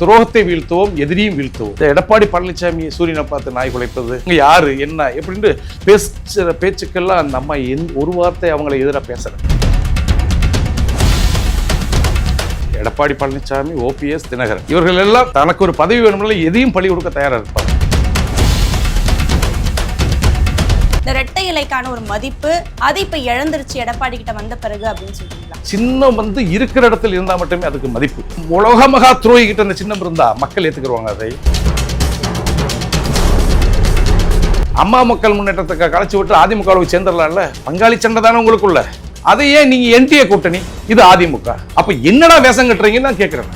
துரோகத்தை வீழ்த்துவோம், எதிரியும் வீழ்த்துவோம். எடப்பாடி பழனிசாமி சூரியனை பார்த்து நாய் குலைப்பது யாரு என்ன எப்படின்னு பேசுற பேச்சுக்கெல்லாம் அந்த அம்மா ஒரு வார்த்தை அவங்களை எதிராக பேசுற. எடப்பாடி பழனிசாமி, ஓபிஎஸ், தினகரன் இவர்கள் எல்லாம் தனக்கு ஒரு பதவி வேணும்னால எதையும் பழி கொடுக்க தயாரா இருப்பாங்க. இந்த இரட்டை இலைக்கான ஒரு மதிப்பு அது இப்ப இழந்துருச்சு எடப்பாடி கிட்ட வந்த பிறகு அப்படின்னு சொல்றீங்களா? சின்னம் இருக்கிற இடத்துல இருந்தா மட்டுமே அதுக்கு மதிப்பு. உலக மகா துரோகி கிட்ட அந்த சின்னம் இருந்தா மக்கள் ஏத்துக்குருவாங்க. அதை அம்மா மக்கள் முன்னேற்றத்துக்கு கலைச்சு விட்டு அதிமுகவுக்கு சேர்ந்துடலாம்ல. பங்காளி சண்டை தானே உங்களுக்குள்ள. அதையே நீங்க என்டிஏ கூட்டணி, இது அதிமுக. அப்ப என்னடா வேஷம் கட்டுறீங்கன்னு நான் கேட்கிறேன்.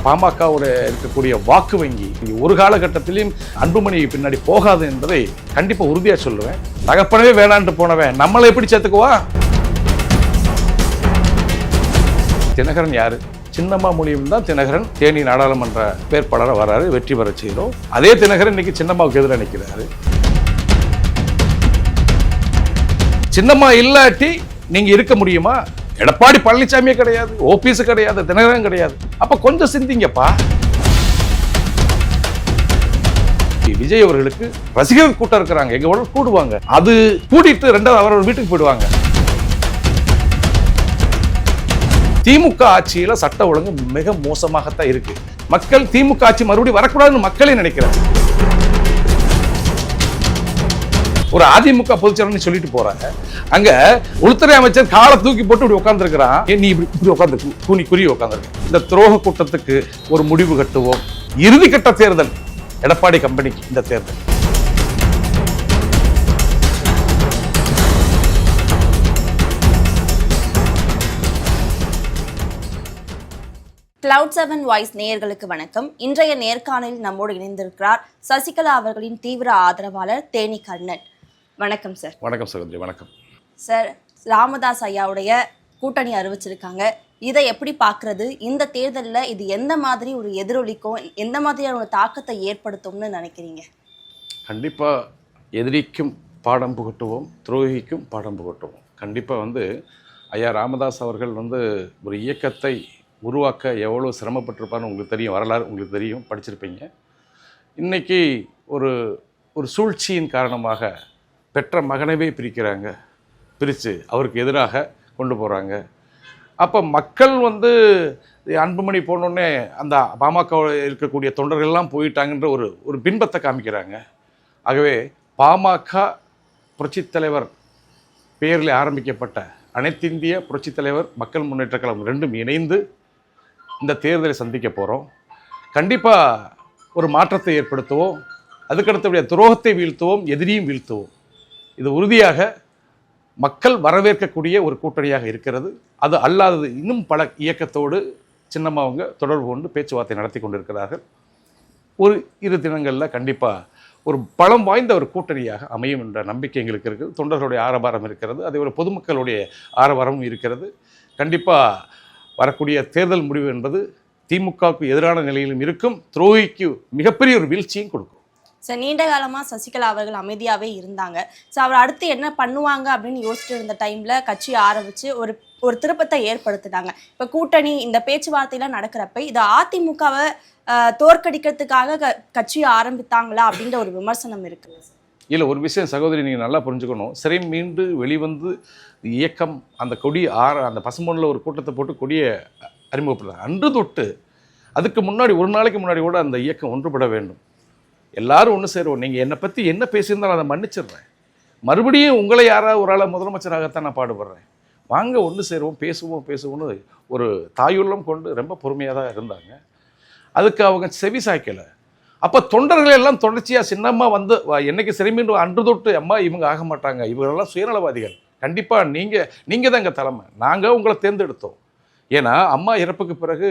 பாமகவோட இருக்கக்கூடிய வாக்கு வங்கி ஒரு காலகட்டத்திலையும் அன்புமணி பின்னாடி போகாது என்பதை கண்டிப்பா உறுதியா சொல்லுவேன். தகப்பனவே வேணான்ட்டு போனவன் நம்மளை எப்படி சேர்த்துக்குவா? தினகரன் யாரு? சின்னம்மா மூலியம் தான் தினகரன் தேனி நாடாளுமன்ற வேட்பாளராக வராரு, வெற்றி பெற செய்யணும். அதே தினகரன் இன்னைக்கு சின்னம்மாவுக்கு எதிராக நிற்கிறாரு. சின்னம்மா இல்லாட்டி நீங்க இருக்க முடியுமா? எடப்பாடி பழனிசாமியே கிடையாது, ஓபிஎஸ் கிடையாது, தினகரன் கிடையாது. அப்ப கொஞ்சம் சிந்திங்கப்பா. விஜய் அவர்களுக்கு ரசிகர்கள் கூட்டம் இருக்கிறாங்க, எங்க உடல் கூடுவாங்க. அது கூட்டிட்டு ரெண்டாவது அவர் வீட்டுக்கு போயிடுவாங்க. திமுக ஆட்சியில சட்ட ஒழுங்கு மிக மோசமாகத்தான் இருக்கு. மக்கள் திமுக ஆட்சி மறுபடியும் வரக்கூடாதுன்னு மக்களே நினைக்கிறாங்க. ஒரு அதிமுக பொதுச்செயலாளர் சொல்லிட்டு போறாங்க, அங்க உள்துறை அமைச்சர் காலை தூக்கி போட்டு இப்படி உட்கார்ந்து இருக்கிறான். நீ இப்படி உட்கார்ந்து குறி உட்கார்ந்துருக்க. இந்த துரோக கூட்டத்துக்கு ஒரு முடிவு கட்டுவோம். இறுதி கட்ட தேர்தல் எடப்பாடி கம்பெனிக்கு இந்த தேர்தல். Cloud7 வாய்ஸ் நேயர்களுக்கு வணக்கம். இன்றைய நேர்காணலில் நம்மோடு இணைந்திருக்கிறார் சசிகலா அவர்களின் தீவிர ஆதரவாளர் தேனி கண்ணன். வணக்கம் சார். வணக்கம் சகோதரி. வணக்கம் சார். ராமதாஸ் ஐயாவுடைய கூட்டணி அறிவிச்சிருக்காங்க. இதை எப்படி பார்க்கறது? இந்த தேர்தலில் இது எந்த மாதிரி ஒரு எதிரொலிக்கும், எந்த மாதிரியான ஒரு தாக்கத்தை ஏற்படுத்தும்னு நினைக்கிறீங்க? கண்டிப்பா எதிரிக்கும் பாடம் புகட்டுவோம், துரோகிக்கும் பாடம் புகட்டுவோம். கண்டிப்பா ஐயா ராமதாஸ் அவர்கள் ஒரு இயக்கத்தை உருவாக்க எவ்வளோ சிரமப்பட்டிருப்பார்னு உங்களுக்கு தெரியும், வரலாறு உங்களுக்கு தெரியும், படிச்சிருப்பீங்க. இன்னைக்கு ஒரு சூழ்ச்சியின் காரணமாக பெற்ற மகனவே பிரித்து அவருக்கு எதிராக கொண்டு போகிறாங்க. அப்போ மக்கள் அன்புமணி போனோடனே அந்த பாமக இருக்கக்கூடிய தொண்டர்கள்லாம் போயிட்டாங்கன்ற ஒரு பின்பத்தை காமிக்கிறாங்க. ஆகவே பாமக புரட்சித் தலைவர் பெயரில் ஆரம்பிக்கப்பட்ட அனைத்திந்திய புரட்சித் தலைவர் மக்கள் முன்னேற்ற கழகம் ரெண்டும் இணைந்து இந்த தேர்தலை சந்திக்க போகிறோம். கண்டிப்பாக ஒரு மாற்றத்தை ஏற்படுத்துவோம். அதுக்கடுத்தபடியாக துரோகத்தை வீழ்த்துவோம், எதிரியும் வீழ்த்துவோம். இது உறுதியாக மக்கள் வரவேற்கக்கூடிய ஒரு கூட்டணியாக இருக்கிறது. அது அல்லாதது இன்னும் பல இயக்கத்தோடு சின்னம்மா அவங்க தொடர்பு கொண்டு பேச்சுவார்த்தை நடத்தி கொண்டிருக்கிறார்கள். ஒரு இரு தினங்களில் கண்டிப்பாக ஒரு பலம் வாய்ந்த ஒரு கூட்டணியாக அமையும் என்ற நம்பிக்கை எங்களுக்கு இருக்குது. தொண்டர்களுடைய ஆரவாரம் இருக்கிறது, அதே ஒரு பொதுமக்களுடைய ஆரவாரமும் இருக்கிறது. கண்டிப்பாக வரக்கூடிய தேர்தல் முடிவு என்பது திமுகவுக்கு எதிரான நிலையிலும் இருக்கும், துரோகிக்கு மிகப்பெரிய ஒரு வீழ்ச்சியும் கொடுக்கும். சார், நீண்ட காலமாக சசிகலா அவர்கள் அமைதியாகவே இருந்தாங்க. ஸோ அவர் அடுத்து என்ன பண்ணுவாங்க அப்படின்னு யோசிச்சுட்டு இருந்த டைமில் கட்சி ஆரம்பித்து ஒரு திருப்பத்தை ஏற்படுத்தினாங்க. இப்போ கூட்டணி இந்த பேச்சுவார்த்தையெல்லாம் நடக்கிறப்ப இது அதிமுகவை தோற்கடிக்கிறதுக்காக கட்சியை ஆரம்பித்தாங்களா அப்படின்ற ஒரு விமர்சனம் இருக்குது. இல்லை, ஒரு விஷயம் சகோதரி நீங்கள் நல்லா புரிஞ்சுக்கணும். சிறை மீண்டு வெளிவந்து இயக்கம் அந்த கொடி அந்த பசும்பொன்னில் ஒரு கூட்டத்தை போட்டு கொடியை அறிமுகப்படுத்தாங்க. அன்று தொட்டு அதுக்கு முன்னாடி ஒரு நாளைக்கு முன்னாடி கூட அந்த இயக்கம் ஒன்றுபட வேண்டும், எல்லாரும் ஒன்று சேருவோம். நீங்கள் என்னை பற்றி என்ன பேசியிருந்தாலும் அதை மன்னிச்சிடுறேன். மறுபடியும் உங்களை யாராவது ஒரு ஆளை முதலமைச்சராகத்தான் நான் பாடுபடுறேன். வாங்க ஒன்று சேருவோம், பேசுவோம்னு ஒரு தாயுள்ளம் கொண்டு ரொம்ப பொறுமையாக தான் இருந்தாங்க. அதுக்கு அவங்க செவி சாய்க்கலை. அப்போ தொண்டர்கள் எல்லாம் தொடர்ச்சியாக சின்னம்மா என்னைக்கு சிறைமீண்டு அன்று தொட்டு அம்மா இவங்க ஆக மாட்டாங்க, இவங்களெல்லாம் சுயநலவாதிகள், கண்டிப்பாக நீங்கள் தான் எங்கள் தலைமை, நாங்கள் உங்களை தேர்ந்தெடுத்தோம். ஏன்னா அம்மா இறப்புக்கு பிறகு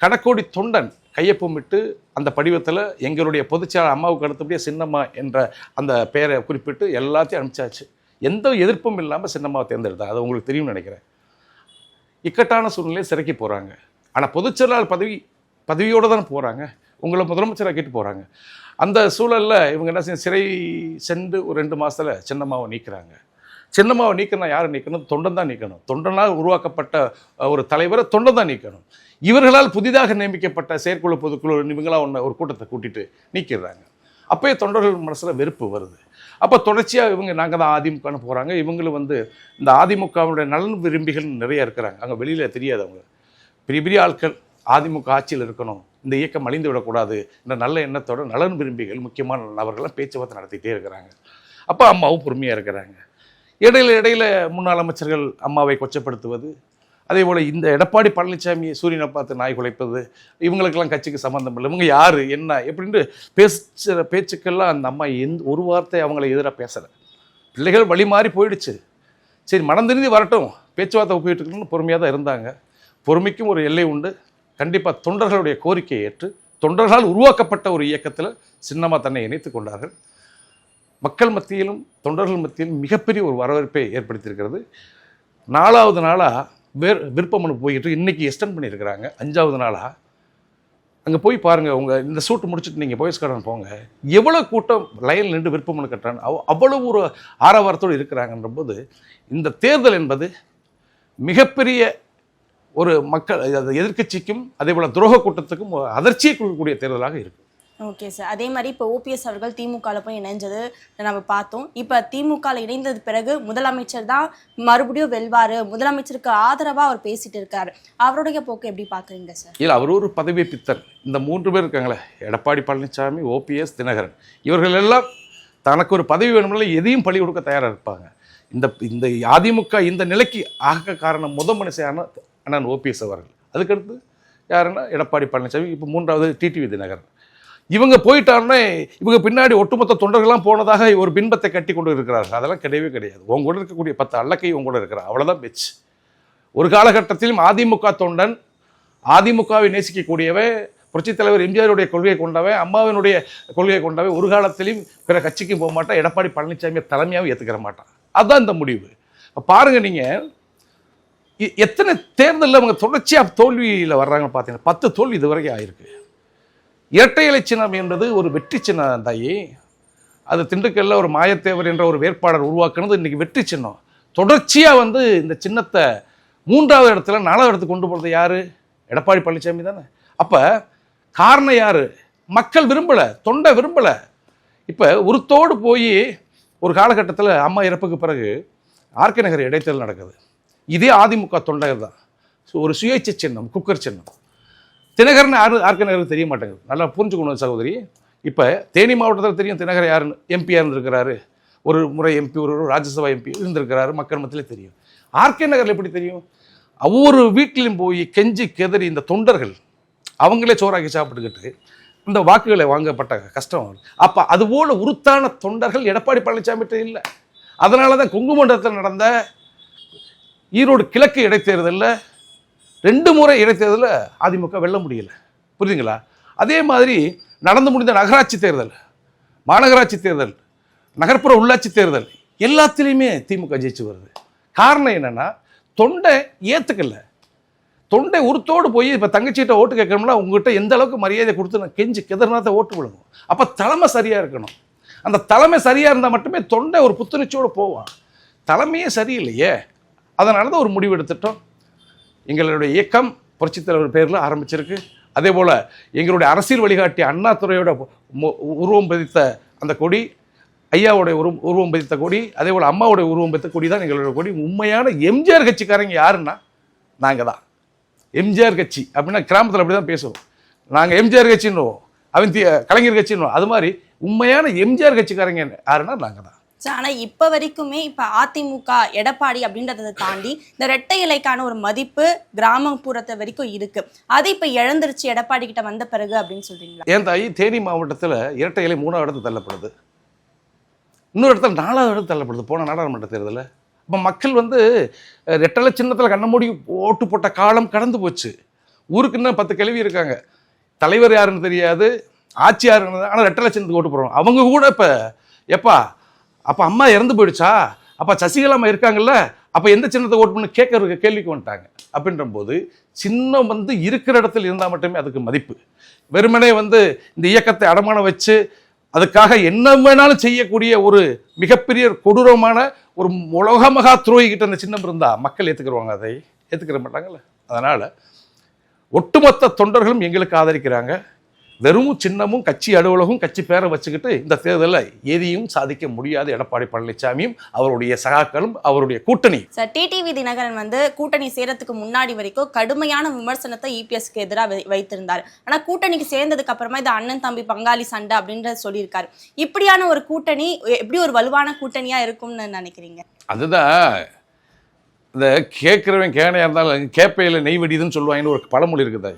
கடக்கோடி தொண்டன் கையொப்பமிட்டு அந்த படிவத்தில் எங்களுடைய பொதுச்செயலாளர் அம்மாவுக்கு அடுத்தபடியாக சின்னம்மா என்ற அந்த பெயரை குறிப்பிட்டு எல்லாத்தையும் அனுப்பிச்சாச்சு. எந்த எதிர்ப்பும் இல்லாமல் சின்னம்மாவை தேர்ந்தெடுத்தாங்க. அது உங்களுக்கு தெரியும்னு நினைக்கிறேன். இக்கட்டான சூழ்நிலையை சிறைக்கு போகிறாங்க. ஆனால் பொதுச்செயலாளர் பதவியோடு தான் போகிறாங்க, உங்களை முதலமைச்சராக கேட்டு போகிறாங்க. அந்த சூழலில் இவங்க என்ன செய்ய, சிறை சென்று ஒரு 2 மாதத்தில் சின்னம்மாவை நீக்கிறாங்க. சின்னம்மாவை நீக்கணும், யாரை நீக்கணும்? தொண்டன் தான் நீக்கணும். தொண்டனால் உருவாக்கப்பட்ட ஒரு தலைவரை தொண்டன் தான் நீக்கணும். இவர்களால் புதிதாக நியமிக்கப்பட்ட செயற்குழு பொதுக்குழு இவங்களாம் ஒரு கூட்டத்தை கூட்டிட்டு நீக்கிடுறாங்க. அப்போயே தொண்டர்கள் மனசில் வெறுப்பு வருது. அப்போ தொடர்ச்சியாக இவங்க நாங்கள் தான் அதிமுகன்னு போகிறாங்க. இவங்களும் வந்து இந்த அதிமுகவுடைய நலன் விரும்பிகள் நிறைய இருக்கிறாங்க. அங்கே வெளியில் தெரியாது. அவங்க பெரிய பெரிய ஆட்கள் அதிமுக ஆட்சியில் இருக்கணும், இந்த இயக்கம் அழிந்து விடக்கூடாது இந்த நல்ல எண்ணத்தோட நலன் விரும்பிகள் முக்கியமான நபர்கள்லாம் பேச்சுவார்த்தை நடத்திட்டே இருக்கிறாங்க. அப்போ அம்மாவும் பொறுமையாக இருக்கிறாங்க. இடையில முன்னாள் அமைச்சர்கள் அம்மாவை கொச்சப்படுத்துவது, அதே போல் இந்த எடப்பாடி பழனிசாமி சூரியனை பார்த்து நாய் குலைப்பது, இவங்களுக்கெல்லாம் கட்சிக்கு சம்மந்தம் இல்லை, இவங்க யார் என்ன எப்படின்ட்டு பேசுகிற பேச்சுக்கெல்லாம் அந்த அம்மா ஒரு வார்த்தை அவங்கள எதிராக பேசலை. பிள்ளைகள் வழி மாறி போயிடுச்சு, சரி மனம் திருந்தி வரட்டும், பேச்சுவார்த்தை போயிட்டு இருக்கணும்னு பொறுமையாக தான் இருந்தாங்க. பொறுமைக்கும் ஒரு எல்லை உண்டு. கண்டிப்பாக தொண்டர்களுடைய கோரிக்கையை ஏற்று தொண்டர்களால் உருவாக்கப்பட்ட ஒரு இயக்கத்தில் சின்னமாக தன்னை இணைத்து கொண்டார்கள். மக்கள் மத்தியிலும் தொண்டர்கள் மத்தியிலும் மிகப்பெரிய ஒரு வரவேற்பை ஏற்படுத்தியிருக்கிறது. 4வது நாளாக விருப்பமனு போயிட்டு இன்றைக்கி எக்ஸ்டெண்ட் பண்ணியிருக்கிறாங்க. 5வது நாளாக அங்கே போய் பாருங்கள். உங்கள் இந்த சூட்டு முடிச்சுட்டு நீங்கள் போயஸ் கார்டன் போங்க, எவ்வளோ கூட்டம் லைனில் நின்று விருப்பமனு கட்டுறாங்க, அவ்வளோ ஒரு ஆரவாரத்தோடு இருக்கிறாங்கன்ற போது இந்த தேர்தல் என்பது மிகப்பெரிய ஒரு மக்கள் எதிர்க்கட்சிக்கும் அதே போல் துரோக கூட்டத்துக்கும் அதிர்ச்சியை கொடுக்கக்கூடிய தேர்தலாக இருக்குது. Okay sir. அதே மாதிரி இப்போ ஓபிஎஸ் அவர்கள் திமுகவில் போய் இணைஞ்சது நம்ம பார்த்தோம். இப்போ திமுகவில் இணைந்தது பிறகு முதலமைச்சர் தான் மறுபடியும் வெல்வார், முதலமைச்சருக்கு ஆதரவாக அவர் பேசிட்டு இருக்காரு. அவருடைய போக்கு எப்படி பார்க்குறீங்க சார்? இல்லை, அவர் ஒரு பதவி பித்தன். இந்த 3 பேர் இருக்காங்களே, எடப்பாடி பழனிசாமி, ஓபிஎஸ், தினகரன், இவர்கள் எல்லாம் தனக்கு ஒரு பதவி வேணும்னால எதையும் பழி கொடுக்க தயாராக இருப்பாங்க. இந்த அதிமுக இந்த நிலைக்கு ஆக காரணம் மனுஷியான அண்ணன் ஓபிஎஸ் அவர்கள். அதுக்கடுத்து யாருன்னா எடப்பாடி பழனிசாமி, இப்போ 3வது டிடிவி தினகரன். இவங்க போயிட்டாருன்னா இவங்க பின்னாடி ஒட்டுமொத்த தொண்டர்கள்லாம் போனதாக ஒரு பின்பத்தை கட்டி கொண்டு இருக்கிறார்கள். அதெல்லாம் கிடையவே கிடையாது. உங்க கூட இருக்கக்கூடிய 10 அல்லக்கை உங்க கூட இருக்கிறார், அவ்வளோதான் பேச்சு. ஒரு காலகட்டத்திலும் அதிமுக தொண்டன், அதிமுகவை நேசிக்கக்கூடியவை, புரட்சித் தலைவர் எம்ஜிஆருடைய கொள்கையை கொண்டவை, அம்மாவினுடைய கொள்கையை கொண்டவை, ஒரு காலத்திலையும் பிற கட்சிக்கும் போக மாட்டான், எடப்பாடி பழனிசாமியை தலைமையாகவும் ஏற்றுக்கிற மாட்டான். அதுதான் இந்த முடிவு. பாருங்க, நீங்கள் எத்தனை தேர்தலில் அவங்க தொடர்ச்சியாக தோல்வியில் வர்றாங்கன்னு பார்த்தீங்கன்னா 10 தோல்வி இதுவரைக்கும் ஆயிருக்கு. இரட்டை இலை சின்னம் என்பது ஒரு வெற்றி சின்னம் தாயி. அது திண்டுக்கல்ல ஒரு மாயத்தேவர் என்ற ஒரு வேட்பாளர் உருவாக்குனது இன்றைக்கி வெற்றி சின்னம். தொடர்ச்சியாக இந்த சின்னத்தை 3வது இடத்துல 4வது இடத்துக்கு கொண்டு போகிறது யார்? எடப்பாடி பழனிசாமி தானே. அப்போ காரணம் யார்? மக்கள் விரும்பலை, தொண்டை விரும்பலை. இப்போ உருத்தோடு போய் ஒரு காலகட்டத்தில் அம்மா இறப்புக்கு பிறகு ஆர்கே நகர் இடைத்தேர்தல் நடக்குது. இதே அதிமுக தொண்டர் தான். ஒரு சுயேட்சை சின்னம், குக்கர் சின்னம். தினகரன் ஆர்கே நகருக்கு தெரிய மாட்டேங்குது. நல்லா புரிஞ்சுக்கணும் சகோதரி. இப்போ தேனி மாவட்டத்தில் தெரியும் தினகரன் யாருன்னு. எம்பியாக இருந்திருக்கிறாரு, ஒரு முறை எம்பி, ஒரு ராஜ்யசபா எம்பி இருந்திருக்கிறாரு, மக்கள் மத்தியிலே தெரியும். ஆர்கே நகரில் எப்படி தெரியும்? ஒவ்வொரு வீட்டிலும் போய் கெஞ்சி கெதறி இந்த தொண்டர்கள் அவங்களே சோறாக்கி சாப்பிட்டுக்கிட்டு இந்த வாக்குகளை வாங்கப்பட்ட கஷ்டம். அப்போ அதுபோல் உருத்தான தொண்டர்கள் எடப்பாடி பழனிசாமிகிட்ட இல்லை. அதனால தான் கொங்குமண்டலத்தில் நடந்த ஈரோடு கிழக்கு இடைத்தேர்தலில் 2 முறை இடைத்தேர்தலில் அதிமுக வெல்ல முடியல. புரியுதுங்களா? அதே மாதிரி நடந்து முடிந்த நகராட்சி தேர்தல், மாநகராட்சி தேர்தல், நகர்ப்புற உள்ளாட்சி தேர்தல் எல்லாத்துலேயுமே திமுக ஜெயிச்சு வருது. காரணம் என்னென்னா தொண்டை ஏற்றுக்கல. தொண்டை உருத்தோடு போய் இப்போ தங்கச்சிகிட்ட ஓட்டு கேட்கணும்னா உங்ககிட்ட எந்த அளவுக்கு மரியாதை கொடுத்து நான் கெஞ்சி கெதர்னாத்த ஓட்டு விழுங்கும். அப்போ தலைமை சரியாக இருக்கணும். அந்த தலைமை சரியாக இருந்தால் மட்டுமே தொண்டை ஒரு புத்துணர்ச்சியோடு போவான். தலைமையே சரியில்லையே. அதனால தான் ஒரு முடிவு எடுத்துட்டோம். எங்களுடைய இயக்கம் புரட்சித் தலைவர் பேரில் ஆரம்பிச்சிருக்கு. அதே போல் எங்களுடைய அரசியல் வழிகாட்டி அண்ணாதுரையோட உருவம் பதித்த அந்த கொடி, ஐயாவுடைய உருவம் பதித்த கொடி, அதே போல் அம்மாவுடைய உருவம் பதித்த கொடி தான் எங்களுடைய கொடி. உண்மையான எம்ஜிஆர் கட்சிக்காரங்க யாருன்னா நாங்கள் தான். எம்ஜிஆர் கட்சி அப்படின்னா கிராமத்தில் அப்படி தான் பேசுவோம். நாங்கள் எம்ஜிஆர் கட்சின்னுவோம், அவன் கலைஞர் கட்சின்னுவோம். அது மாதிரி உண்மையான எம்ஜிஆர் கட்சிக்காரங்க யாருன்னா நாங்கள் தான். ஆனால் இப்போ வரைக்குமே இப்போ அதிமுக எடப்பாடி அப்படின்றத தாண்டி இந்த இரட்டை இலைக்கான ஒரு மதிப்பு கிராமப்புறத்தை வரைக்கும் இருக்கு. அது இப்போ இழந்துருச்சு எடப்பாடி கிட்ட வந்த பிறகு அப்படின்னு சொல்றீங்களா? ஏன் தாயி, தேனி மாவட்டத்தில் இரட்டை இலை 3வது இடத்துக்கு தள்ளப்படுது, இன்னொரு இடத்துல 4வது இடத்துக்கு தள்ளப்படுது போன நாடாளுமன்ற தேர்தலில். இப்போ மக்கள் ரெட்டலை சின்னத்தில் கண்ண மூடி ஓட்டு போட்ட காலம் கடந்து போச்சு. ஊருக்கு இன்னும் 10 கேள்வி இருக்காங்க. தலைவர் யாருன்னு தெரியாது, ஆட்சி யாருன்னு, ஆனால் ரெட்டலை சின்னத்துக்கு ஓட்டு போடுறோம். அவங்க கூட இப்போ எப்பா அப்போ அம்மா இறந்து போயிடுச்சா, அப்போ சசிகலாமா இருக்காங்கல்ல, அப்போ எந்த சின்னத்தை ஓட்டு பண்ணு கேட்கற கேள்விக்கு வந்துட்டாங்க. அப்படின்ற போது சின்னம் இருக்கிற இடத்துல இருந்தால் மட்டுமே அதுக்கு மதிப்பு. வெறுமனே இந்த இயக்கத்தை அடமான வச்சு அதுக்காக என்ன வேணாலும் செய்யக்கூடிய ஒரு மிகப்பெரிய கொடூரமான ஒரு உலக மகா துரோகிக்கிட்ட அந்த சின்னம் இருந்தால் மக்கள் ஏற்றுக்குருவாங்க, அதை ஏற்றுக்கிற மாட்டாங்கல்ல. அதனால் ஒட்டுமொத்த தொண்டர்களும் எங்களுக்கு ஆதரிக்கிறாங்க. வெறும் சின்னமும் கட்சி அலுவலகம் கட்சி பேரை வச்சுக்கிட்டு இந்த தேர்தலில் எதையும் சாதிக்க முடியாது எடப்பாடி பழனிசாமியும் அவருடைய சகாக்களும் அவருடைய கூட்டணி. சார், டிடிவி தினகரன் வந்து கூட்டணி சேரத்துக்கு முன்னாடி வரைக்கும் கடுமையான விமர்சனத்தை இபிஎஸ்க்கு எதிராக வைத்திருந்தார். ஆனா கூட்டணிக்கு சேர்ந்ததுக்கு அப்புறமா இது அண்ணன் தம்பி பங்காளி சண்டை அப்படின்றத சொல்லியிருக்காரு. இப்படியான ஒரு கூட்டணி எப்படி ஒரு வலுவான கூட்டணியா இருக்கும்னு நினைக்கிறீங்க? அதுதான் இந்த கேட்குறவன் கேனையாக இருந்தாலும் கேப்பையில் நெய் வெடிதுன்னு சொல்லுவாங்கன்னு ஒரு பழமொழி இருக்குதா.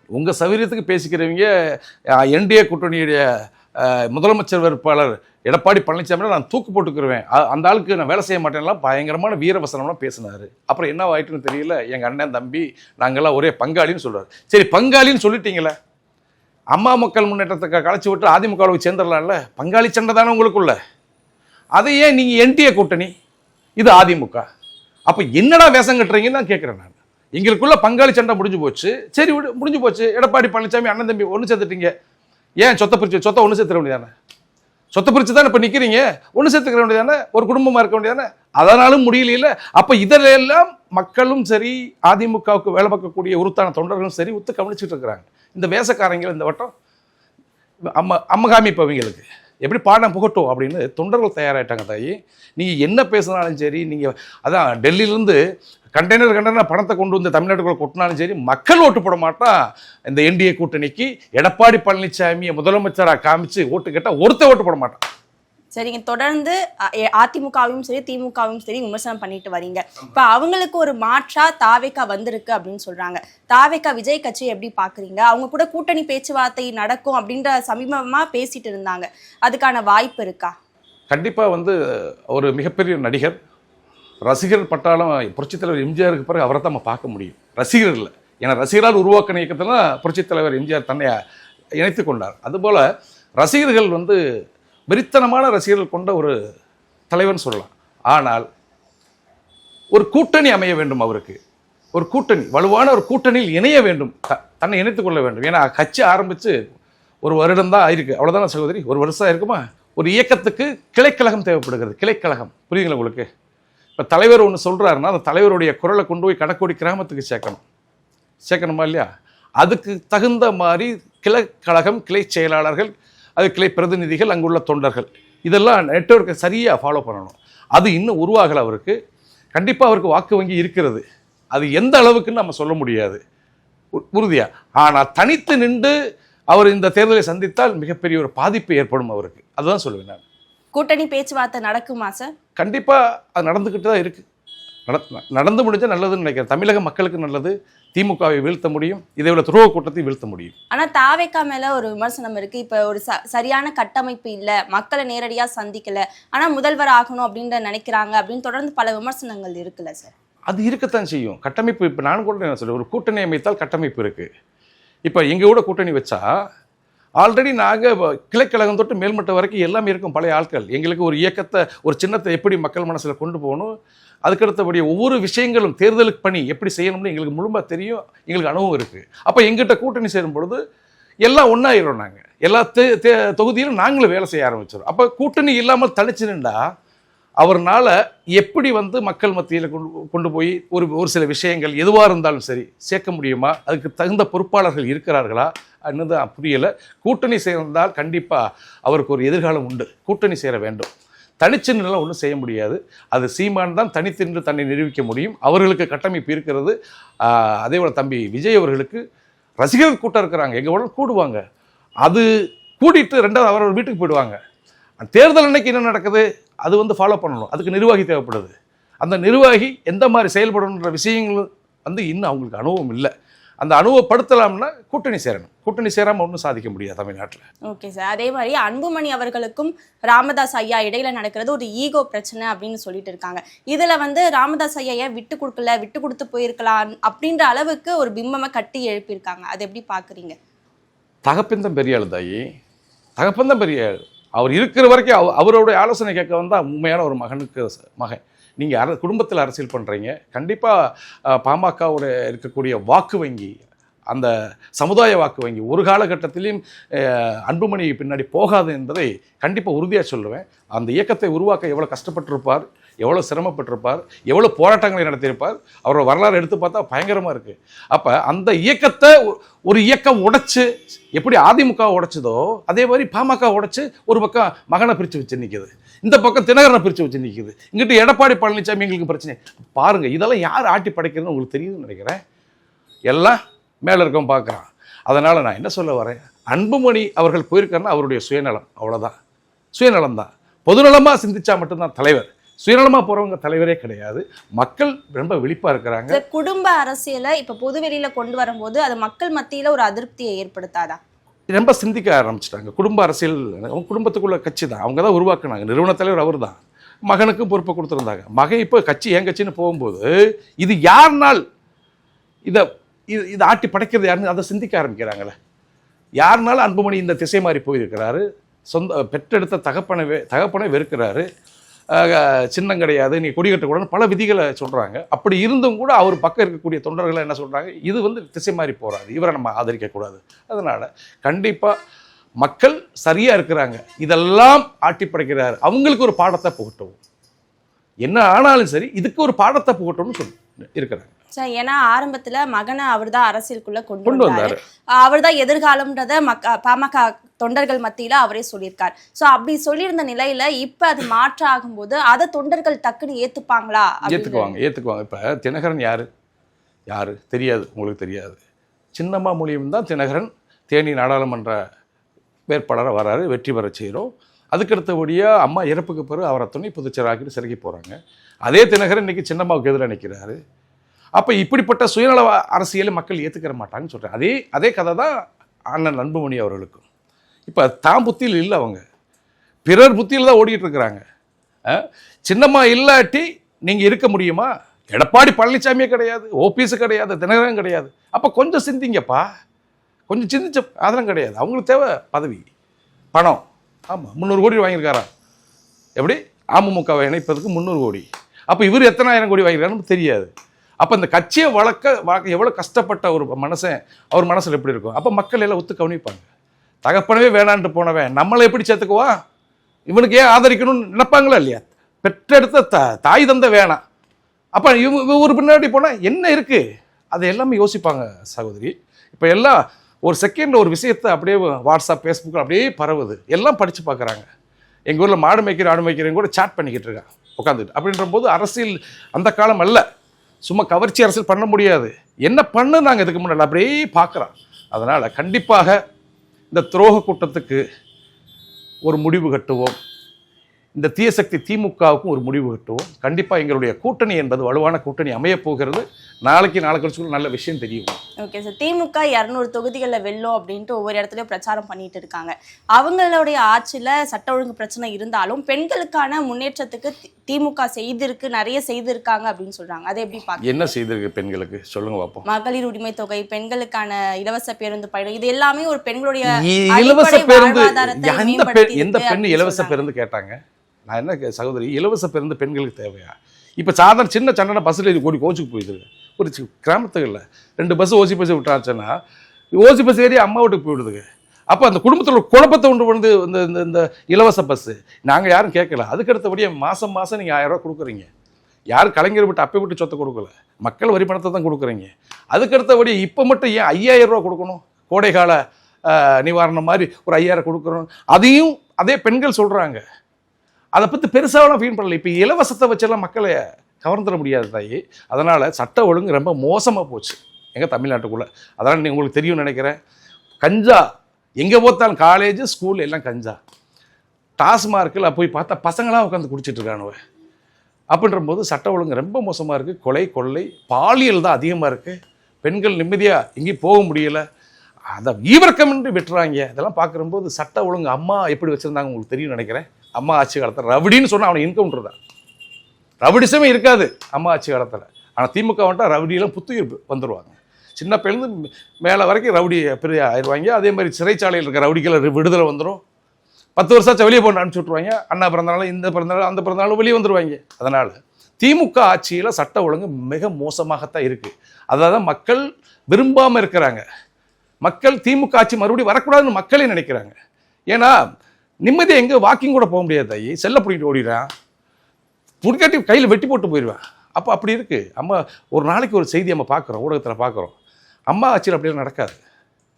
உங்கள் சௌகரியத்துக்கு பேசிக்கிறவங்க என்டிஏ கூட்டணியுடைய முதலமைச்சர் வேட்பாளர் எடப்பாடி பழனிசாமி நான் தூக்கு போட்டுக்கிருவேன், அந்த ஆளுக்கு நான் வேலை செய்ய மாட்டேன்லாம் பயங்கரமான வீரவசனம்லாம் பேசினார். அப்புறம் என்ன ஆயிட்டுன்னு தெரியல. எங்கள் அண்ணன் தம்பி நாங்கள்லாம் ஒரே பங்காளின்னு சொல்கிறார். சரி, பங்காளின்னு சொல்லிட்டீங்களே, அம்மா மக்கள் முன்னேற்றத்தை கலைச்சி விட்டு அதிமுகவுக்கு சேர்ந்துடலாம்ல. பங்காளி சண்டை தானே உங்களுக்குள்ள. அதை ஏன் நீங்கள் என்டிஏ கூட்டணி, இது அதிமுக, அப்போ என்னடா வேஷம் கட்டுறீங்கன்னு தான் கேட்குறேன் நான். எங்களுக்குள்ள பங்காளி சண்டை முடிஞ்சு போச்சு. சரி, முடிஞ்சு போச்சு. எடப்பாடி பழனிசாமி அண்ணன் தம்பி ஒன்று சேர்த்துட்டீங்க. ஏன் சொத்தை ஒன்று சேர்த்துக்க வேண்டியதானே? சொத்தை பிரித்து தானே இப்போ நிற்கிறீங்க. ஒன்று சேர்த்துக்கிற வேண்டியதானே? ஒரு குடும்பமாக இருக்க வேண்டியதானே? அதனாலும் முடியல. அப்போ இதெல்லாம் மக்களும் சரி, அதிமுகவுக்கு வேலை பார்க்கக்கூடிய உருத்தான தொண்டர்களும் சரி ஒத்து கவனிச்சுட்டு இருக்கிறாங்க. இந்த வேசக்காரங்கள் இந்த வட்டம் அம்மகாமி இப்போ அவங்களுக்கு எப்படி பாடம் புகட்டும் அப்படின்னு தொண்டர்கள் தயாராகிட்டாங்க. தாயி, நீங்கள் என்ன பேசினாலும் சரி, நீங்கள் அதான் டெல்லியிலேருந்து கண்டெய்னர் பணத்தை கொண்டு வந்து தமிழ்நாட்டுக்குள்ள கொட்டினாலும் சரி, மக்கள் ஓட்டு போட மாட்டான். இந்த என்டிஏ கூட்டணிக்கு எடப்பாடி பழனிசாமியை முதலமைச்சராக காமிச்சு ஓட்டு கேட்டால் ஓட்டு போட மாட்டான். சரிங்க, தொடர்ந்து அதிமுகவும் சரி திமுகவும் சரி விமர்சனம் பண்ணிட்டு வரீங்க. இப்போ அவங்களுக்கு ஒரு மாற்றா தாவேக்கா வந்திருக்கு அப்படின்னு சொல்றாங்க. தாவேக்கா விஜய் கட்சி எப்படி பாக்குறீங்க? அவங்க கூட கூட்டணி பேச்சுவார்த்தை நடக்கும் அப்படின்ற சமீபமா பேசிட்டு இருந்தாங்க. அதுக்கான வாய்ப்பு இருக்கா? கண்டிப்பாக ஒரு மிகப்பெரிய நடிகர், ரசிகர் பட்டாளம் புரட்சித் தலைவர் எம்ஜிஆருக்கு பிறகு அவரை தான் நம்ம பார்க்க முடியும். ரசிகர் இல்லை, ஏன்னா ரசிகரால் உருவாக்கின இயக்கத்தில் புரட்சித் தலைவர் எம்ஜிஆர் தன்னை இணைத்து கொண்டார். அதுபோல் ரசிகர்கள் வெறித்தனமான ரசிகர்கள் கொண்ட ஒரு தலைவன் சொல்லலாம். ஆனால் ஒரு கூட்டணி அமைய வேண்டும். அவருக்கு ஒரு கூட்டணி, வலுவான ஒரு கூட்டணியில் இணைய வேண்டும், தன்னை இணைத்துக் கொள்ள வேண்டும். ஏன்னா கட்சி ஆரம்பித்து ஒரு வருடம் தான் ஆயிருக்கு, அவ்வளோதான சகோதரி, ஒரு வருஷம் இருக்குமா. ஒரு இயக்கத்துக்கு கிளைக்கழகம் தேவைப்படுகிறது. கிளைக்கழகம் புரியுதுங்களா உங்களுக்கு? இப்போ தலைவர் ஒன்று சொல்கிறாருன்னா அந்த தலைவருடைய குரலை கொண்டு போய் கடக்கோடி கிராமத்துக்கு சேர்க்கணுமா இல்லையா? அதுக்கு தகுந்த மாதிரி கிளைக்கழகம், கிளை செயலாளர்கள், அது கிளை பிரதிநிதிகள், அங்குள்ள தொண்டர்கள், இதெல்லாம் நெட்வொர்க்கை சரியாக ஃபாலோ பண்ணணும். அது இன்னும் உருவாகலை அவருக்கு. கண்டிப்பாக அவருக்கு வாக்கு வங்கி இருக்கிறது. அது எந்த அளவுக்குன்னு நம்ம சொல்ல முடியாது உறுதியாக. ஆனால் தனித்து நின்று அவர் இந்த தேர்தலை சந்தித்தால் மிகப்பெரிய ஒரு பாதிப்பு ஏற்படும் அவருக்கு. அதுதான் சொல்லுவேன் நான். கூட்டணி பேச்சுவார்த்தை நடக்குமா சார்? கண்டிப்பாக அது நடந்துக்கிட்டு தான் இருக்குது. நடந்து முடிஞ்சால் நல்லதுன்னு நினைக்கிறேன். தமிழக மக்களுக்கு நல்லது. திமுகவை வீழ்த்த முடியும், இதை விட துரோக கூட்டத்தை வீழ்த்த முடியும். ஆனால் தாவேக்கா மேலே ஒரு விமர்சனம் இருக்குது. இப்போ ஒரு சரியான கட்டமைப்பு இல்லை, மக்களை நேரடியாக சந்திக்கலை, ஆனால் முதல்வர் ஆகணும் அப்படின்னு நினைக்கிறாங்க அப்படின்னு தொடர்ந்து பல விமர்சனங்கள் இருக்குல்ல சார்? அது இருக்கத்தான் செய்யும். கட்டமைப்பு இப்போ நான் கூட என்ன சொல்கிறேன், ஒரு கூட்டணி அமைத்தால் கட்டமைப்பு இருக்குது. இப்போ எங்கள் கூட கூட்டணி வச்சா ஆல்ரெடி நாங்கள் கிளைக்கழகம் தொட்டு மேல்மட்டம் வரைக்கும் எல்லாமே இருக்கும். பழைய ஆட்கள் எங்களுக்கு ஒரு இயக்கத்தை, ஒரு சின்னத்தை எப்படி மக்கள் மனசில் கொண்டு போகணும், அதுக்கடுத்தபடி ஒவ்வொரு விஷயங்களும் தேர்தலுக்கு பணி எப்படி செய்யணும்னு எங்களுக்கு முழுமையாக தெரியும், எங்களுக்கு அனுபவம் இருக்குது. அப்போ எங்கிட்ட கூட்டணி சேரும் பொழுது எல்லாம் ஒன்றாயிரும். நாங்கள் எல்லா தொகுதியிலும் நாங்களும் வேலை செய்ய ஆரம்பிச்சிடும். அப்போ கூட்டணி இல்லாமல் தனிச்சு நின்றா அவர்னால எப்படி மக்கள் மத்தியில் கொண்டு போய் ஒரு சில விஷயங்கள் எதுவாக இருந்தாலும் சரி சேர்க்க முடியுமா? அதுக்கு தகுந்த பொறுப்பாளர்கள் இருக்கிறார்களா ಅನ್ನೋದು புரியலை. கூட்டணி சேர்ந்தால் கண்டிப்பாக அவருக்கு ஒரு எதிர்காலம் உண்டு. கூட்டணி சேர வேண்டும். தனிச்சு நின்று ஒன்றும் செய்ய முடியாது. அது சீமான் தான் தனித்து நின்று தன்னை நிரூபிக்க முடியும். அவர்களுக்கு கட்டமைப்பு இருக்கிறது. அதே போல் தம்பி விஜய் அவர்களுக்கு ரசிகர்கள் கூட்டம் இருக்கிறாங்க. எங்கள் உடனே கூடுவாங்க. அது கூட்டிகிட்டு ரெண்டாவது அவர் வீட்டுக்கு போயிடுவாங்க. தேர்தல் அன்னைக்கு என்ன நடக்குது அது ஃபாலோ பண்ணணும். அதுக்கு நிர்வாகி தேவைப்படுது. அந்த நிர்வாகி எந்த மாதிரி செயல்படணுன்ற விஷயங்கள் இன்னும் அவங்களுக்கு அனுபவம் இல்லை. அந்த அனுபவப்படுத்தலாம்னா கூட்டணி சேரணும். கூட்டணி சேராமல் ஒன்றும் சாதிக்க முடியாது தமிழ்நாட்டில். Okay sir. அதே மாதிரி அன்புமணி அவர்களுக்கும் ராமதாஸ் ஐயா இடையில நடக்கிறது ஒரு ஈகோ பிரச்சனை அப்படின்னு சொல்லிட்டு இருக்காங்க. இதில் ராமதாஸ் ஐயா விட்டு கொடுக்கல, விட்டு கொடுத்து போயிருக்கலாம் அப்படின்ற அளவுக்கு ஒரு பிம்பமை கட்டி எழுப்பியிருக்காங்க. அதை எப்படி பார்க்குறீங்க? தகப்பந்தான் பெரிய ஆள் தாயி, தகப்பந்தான் பெரிய ஆள். அவர் இருக்கிற வரைக்கும் அவருடைய ஆலோசனை கேட்க வந்தால் உண்மையான ஒரு மகன். நீங்கள் குடும்பத்தில் அரசியல் பண்ணுறீங்க. கண்டிப்பாக பாமகவோட இருக்கக்கூடிய வாக்கு வங்கி, அந்த சமுதாய வாக்கு வங்கி ஒரு காலகட்டத்திலையும் அன்புமணி பின்னாடி போகாது என்பதை கண்டிப்பாக உறுதியாக சொல்லுவேன். அந்த இயக்கத்தை உருவாக்க எவ்வளோ கஷ்டப்பட்டிருப்பார், எவ்வளோ சிரமப்பட்டிருப்பார், எவ்வளோ போராட்டங்களை நடத்தியிருப்பார். அவரோட வரலாறு எடுத்து பார்த்தா பயங்கரமாக இருக்குது. அப்போ அந்த இயக்கத்தை ஒரு இயக்கம் உடைச்சு, எப்படி அதிமுக உடைச்சதோ அதே மாதிரி பாமக உடைச்சு ஒரு பக்கம் மகனை பிரித்து வச்சு நிற்கிது, இந்த பக்கம் தினகரனை பிரித்து வச்சு நிற்கிது, இங்கிட்டு எடப்பாடி பழனிசாமி எங்களுக்கு பிரச்சனை. பாருங்கள், இதெல்லாம் யார் ஆட்டி படைக்கிறதுன்னு உங்களுக்கு தெரியுதுன்னு நினைக்கிறேன். எல்லாம் மேலே இருக்கவன் பார்க்குறான். அதனால் நான் என்ன சொல்ல வரேன், அன்புமணி அவர்கள் போயிருக்காருன்னா அவருடைய சுயநலம், அவ்வளோதான். சுயநலம் தான். பொதுநலமாக சிந்திச்சா மட்டும்தான் தலைவர். சுயநலமாக போகிறவங்க தலைவரே கிடையாது. மக்கள் ரொம்ப விழிப்பாக இருக்கிறாங்க. குடும்ப அரசியலை இப்போ பொதுவெளியில கொண்டு வரும்போது அது மக்கள் மத்தியில் ஒரு அதிருப்தியை ஏற்படுத்தாதா? ரொம்ப சிந்திக்க ஆரம்பிச்சிட்டாங்க. குடும்ப அரசியல் அவங்க குடும்பத்துக்குள்ள கட்சி தான், அவங்க தான் உருவாக்குனாங்க. நிறுவன தலைவர் அவர் தான். மகனுக்கும் பொறுப்பை கொடுத்துருந்தாங்க. மகன் இப்போ கட்சி என் கட்சின்னு போகும்போது இது யாருனால் இதை ஆட்டி படைக்கிறது யாருன்னு அதை சிந்திக்க ஆரம்பிக்கிறாங்களே. யாருனாலும் அன்புமணி இந்த திசை மாறி போயிருக்கிறாரு. பெற்றெடுத்த தகப்பனை வெறுக்கிறாரு. சின்னம் கிடையாது, நீ கொடி கட்டக்கூடாதுன்னு பல விதிகளை சொல்கிறாங்க. அப்படி இருந்தும் கூட அவர் பக்கம் இருக்கக்கூடிய தொண்டர்களை என்ன சொல்கிறாங்க, இது திசை மாறி போகிறாரு, இவரை நம்ம ஆதரிக்கக்கூடாது. அதனால் கண்டிப்பாக மக்கள் சரியாக இருக்கிறாங்க. இதெல்லாம் ஆட்டி படைக்கிறாரு, அவங்களுக்கு ஒரு பாடத்தை புகட்டவும், என்ன ஆனாலும் சரி இதுக்கு ஒரு பாடத்தை புகட்டணும்னு சொல்லி இருக்கிறாங்க. சார், ஏன்னா ஆரம்பத்துல மகனை அவர் தான் அரசியலுக்குள்ள கொண்டு வந்தாரு. அவர் தான் எதிர்காலம்ன்றத பாமக தொண்டர்கள் மத்தியில அவரே சொல்லியிருக்கார். ஸோ அப்படி சொல்லியிருந்த நிலையில இப்ப அது மாற்றம் ஆகும்போது அதை தொண்டர்கள் டக்குன்னு ஏத்துப்பாங்களா? ஏத்துக்குவாங்க. இப்ப தினகரன் யாரு தெரியாது, உங்களுக்கு தெரியாது. சின்னம்மா மூலியம் தான் தினகரன் தேனி நாடாளுமன்ற வேட்பாளராக வராரு, வெற்றி பெற செய்கிறோம். அதுக்கடுத்தபடியாக அம்மா இறப்புக்கு பிறகு அவரை துணை பொதுச்செயலாக்கிட்டு சிறைக்கு போகிறாங்க. அதே தினகரன் இன்னைக்கு சின்னம்மாவுக்கு எதிராக நிற்கிறாரு. அப்போ இப்படிப்பட்ட சுயநல அரசியலை மக்கள் ஏற்றுக்கிற மாட்டாங்கன்னு சொல்கிறேன். அதே கதை தான் அண்ணன் அன்புமணி அவர்களுக்கும். இப்போ தான் புத்தியில் இல்லை, அவங்க பிறர் புத்தியில் தான் ஓடிட்டு இருக்கிறாங்க. சின்னம்மா இல்லாட்டி நீங்கள் இருக்க முடியுமா? எடப்பாடி பழனிசாமியே கிடையாது, ஓபிஎஸ் கிடையாது, தினகரன் கிடையாது. அப்போ கொஞ்சம் சிந்திங்கப்பா, கொஞ்சம் சிந்திச்ச. அதெல்லாம் கிடையாது. அவங்களுக்கு தேவை பதவி, பணம். ஆமாம், 300 கோடி வாங்கியிருக்காரா? எப்படி அமமுகவை இணைப்பதுக்கு 300 கோடி. அப்போ இவர் எத்தனாயிரம் கோடி வாங்கியிருக்காருன்னு தெரியாது. அப்போ இந்த கட்சியை வளர்க்க எவ்வளோ கஷ்டப்பட்ட ஒரு மனசன் அவர் மனசில் எப்படி இருக்கும்? அப்போ மக்கள் எல்லாம் ஒத்து கவனிப்பாங்க. தகப்பனவே வேணான்ட்டு போனவன் நம்மளை எப்படி சேர்த்துக்குவா, இவனுக்கு ஏன் ஆதரிக்கணும்னு நினைப்பாங்களா இல்லையா? பெற்றெடுத்த தாய் தந்தை வேணாம். அப்போ ஒரு பின்னாடி போனால் என்ன இருக்குது, அதை எல்லாமே யோசிப்பாங்க சகோதரி. இப்போ எல்லாம் ஒரு செகண்டில் ஒரு விஷயத்தை அப்படியே வாட்ஸ்அப் ஃபேஸ்புக்கில் அப்படியே பரவுது, எல்லாம் படித்து பார்க்குறாங்க. எங்கள் ஊரில் மாடு மேய்க்கிறவங்க கூட சாட் பண்ணிக்கிட்டு இருக்கான் உட்காந்துட்டு. அப்படின்ற போது அரசியல் அந்த காலம் அல்ல, சும்மா கவர்ச்சி அரசியல் பண்ண முடியாது. என்ன பண்ணு நாங்கள் இதுக்கு முன்னாடி அப்படியே பார்க்குறோம். அதனால் கண்டிப்பாக இந்த துரோக கூட்டத்துக்கு ஒரு முடிவு கட்டுவோம். இந்த தீய சக்தி திமுகவுக்கும் ஒரு முடிவு கட்டுவோம். கண்டிப்பாக எங்களுடைய கூட்டணி என்பது வலுவான கூட்டணி அமையப் போகிறது. நாளைக்கு கழிச்சுக்குள்ள நல்ல விஷயம் தெரியும். ஓகே சார், திமுக 200 தொகுதிகளில் வெல்லும் அப்படின்ட்டு ஒவ்வொரு இடத்துலையும் பிரச்சாரம் பண்ணிட்டு இருக்காங்க. அவங்களுடைய ஆட்சியில் சட்ட ஒழுங்கு பிரச்சனை இருந்தாலும் பெண்களுக்கான முன்னேற்றத்துக்கு திமுக நிறைய செய்திருக்காங்க அப்படின்னு சொல்றாங்க. அதை எப்படி பார்க்க? என்ன செய்திருக்கு பெண்களுக்கு சொல்லுங்க பார்ப்போம். மகளிர் உரிமை தொகை, பெண்களுக்கான இலவச பேருந்து பயணம், இது எல்லாமே ஒரு பெண்களுடைய இலவச பேருந்து. எந்த பெண் இலவச பேருந்து கேட்டாங்க? நான் என்ன சகோதரி, இலவச பேருந்து பெண்களுக்கு தேவையா? இப்போ சாதாரண சின்ன சண்டை பஸ்ஸில் இது கோடி கோச்சுக்கு போயிடுது. ஒரு கிராமத்துகளில் 2 பஸ் ஓசி பஸ் விட்டாச்சுன்னா ஓசி பஸ் ஏறி அம்மா வீட்டுக்கு போயிடுதுங்க. அப்போ அந்த குடும்பத்தில் ஒரு குழப்பத்தை உண்டு இந்த இலவச பஸ்ஸு நாங்கள் யாரும் கேட்கல. அதுக்கடுத்தபடியே மாதம் நீங்கள் 1000 ரூபா கொடுக்குறீங்க. யாரும் கலைஞர் விட்டு அப்பை விட்டு சொத்தை கொடுக்கல, மக்கள் வரி பணத்தை தான் கொடுக்குறீங்க. அதுக்கடுத்தபடி இப்போ மட்டும் ஏன் 5000 ரூபா கொடுக்கணும்? கோடைகால நிவாரணம் மாதிரி ஒரு 5000 கொடுக்குறோம். அதையும் அதே பெண்கள் சொல்கிறாங்க. அதை பற்றி பெருசாகலாம் ஃபீல் பண்ணல. இப்போ இலவசத்தை வச்செல்லாம் மக்களை கவர்ந்துட முடியாது தாயி. அதனால் சட்ட ஒழுங்கு ரொம்ப மோசமாக போச்சு எங்கள் தமிழ்நாட்டுக்குள்ளே. அதனால் உங்களுக்கு தெரியும் நினைக்கிறேன். கஞ்சா எங்கே பார்த்தாலும் காலேஜ் ஸ்கூல் எல்லாம் கஞ்சா. டாஸ்மார்க்கில் போய் பார்த்தா பசங்களாம் உட்காந்து குடிச்சிட்டு இருக்கானுவ. அப்படின்ற போது சட்ட ஒழுங்கு ரொம்ப மோசமாக இருக்குது. கொலை கொள்ளை பாலியல் தான் அதிகமாக இருக்குது. பெண்கள் நிம்மதியாக எங்கேயும் போக முடியலை. அதை ஈவர்க்கமின்றி விட்டுறாங்க. இதெல்லாம் பார்க்கும்போது சட்ட ஒழுங்கு அம்மா எப்படி வச்சுருந்தாங்க உங்களுக்கு தெரியும் நினைக்கிறேன். அம்மா ஆட்சி காலத்தில் ரவுடின்னு சொன்னால் அவனை என்கவுண்டர் தான். ரவுடிசமே இருக்காது அம்மா ஆட்சி காலத்தில். ஆனால் திமுக வந்துட்டால் ரவுடியெல்லாம் புத்துயிர் வந்துடுவாங்க. சின்ன பிள்ளைந்து மேலே வரைக்கும் ரவுடி பெரிய ஆயிடுவாங்க. அதே மாதிரி சிறைச்சாலையில் இருக்கிற ரவுடிகளை விடுதலை வந்துடும். 10 வருஷம் வெளியே போட்டு அனுப்பிச்சி விட்ருவாங்க. அண்ணா பிறந்தனாலும் இந்த பிறந்தனாலும் அந்த பிறந்தனாலும் வெளியே வந்துடுவாங்க. அதனால் திமுக ஆட்சியில் சட்ட ஒழுங்கு மிக மோசமாகத்தான் இருக்குது. அதாவது மக்கள் விரும்பாமல் இருக்கிறாங்க. மக்கள் திமுக ஆட்சி மறுபடியும் வரக்கூடாதுன்னு மக்களே நினைக்கிறாங்க. ஏன்னா நிம்மதியை எங்கே வாக்கிங் கூட போக முடியாது தாயி. செல்ல பிடிக்கிட்டு ஓடிடுறான். புடிக்காட்டி கையில் வெட்டி போட்டு போயிடுவேன். அப்போ அப்படி இருக்குது. அம்மா ஒரு நாளைக்கு ஒரு செய்தி நம்ம பார்க்குறோம், ஊடகத்தில் பார்க்குறோம். அம்மா ஆட்சியில் அப்படிலாம் நடக்காது.